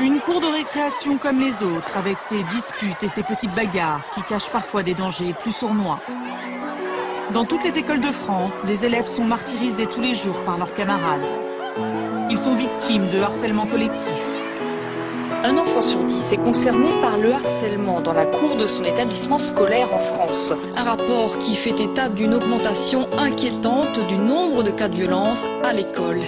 Une cour de récréation comme les autres, avec ses disputes et ses petites bagarres qui cachent parfois des dangers plus sournois. Dans toutes les écoles de France, des élèves sont martyrisés tous les jours par leurs camarades. Ils sont victimes de harcèlement collectif. Un enfant sur 10 est concerné par le harcèlement dans la cour de son établissement scolaire en France. Un rapport qui fait état d'une augmentation inquiétante du nombre de cas de violence à l'école.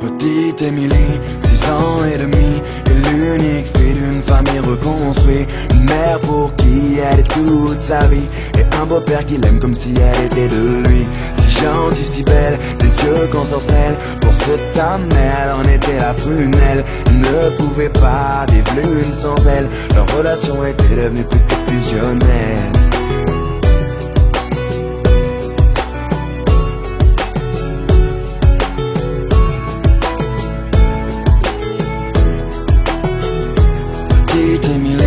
Petite Émilie, 6 ans et demi, est l'unique fille d'une famille reconstruite. Une mère pour qui elle est toute sa vie, et un beau-père qui l'aime comme si elle était de lui. Si gentille, si belle, des yeux qu'on sorcelle. Pour toute sa mère, elle en était la prunelle. Elle ne pouvait pas vivre l'une sans elle. Leur relation était devenue plus que fusionnelle. Petite Émilie,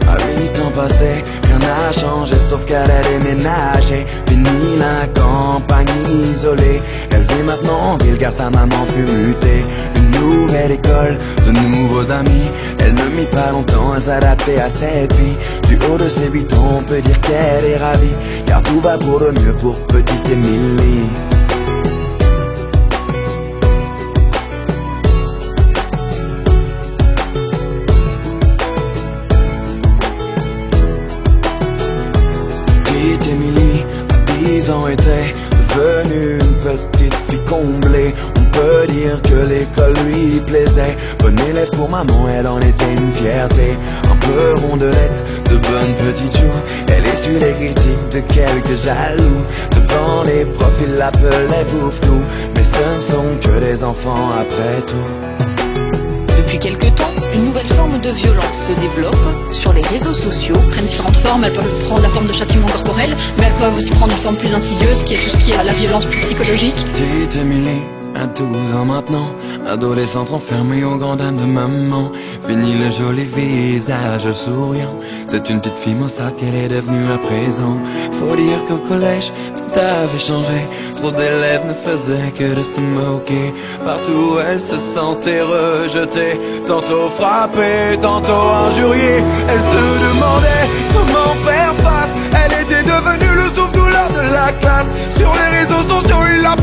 à 8 ans passés, rien n'a changé sauf qu'elle a déménagé. Fini la campagne isolée, elle vit maintenant en ville car sa maman fut mutée. Une nouvelle école, de nouveaux amis, elle ne mit pas longtemps à s'adapter à cette vie. Du haut de ses 8 ans, on peut dire qu'elle est ravie, car tout va pour le mieux pour petite Émilie. Petite Émilie, à 10 ans, était devenue une petite fille comblée. On peut dire que l'école lui plaisait. Bonne élève pour maman, elle en était une fierté. Un peu rondelette, de bonnes petites joues. Elle essuie les critiques de quelques jaloux. Devant les profs, ils l'appelaient bouffe-tout. Mais ce ne sont que des enfants après tout. Depuis quelque temps, une nouvelle forme de violence se développe sur les réseaux sociaux. Elles prennent différentes formes, elles peuvent prendre la forme de châtiment corporel, mais elles peuvent aussi prendre une forme plus insidieuse, qui est tout ce qui est la violence plus psychologique. Petite Émilie, à 12 ans maintenant, adolescente enfermée aux grandes dames de maman. Fini le joli visage souriant, c'est une petite fille maussade qu'elle est devenue à présent. Faut dire qu'au collège, tout avait changé. Trop d'élèves ne faisaient que de se moquer. Partout elle se sentait rejetée, tantôt frappée, tantôt injuriée. Elle se demandait comment faire face. Elle était devenue le souffle-douleur de la classe. Sur les réseaux sociaux, il la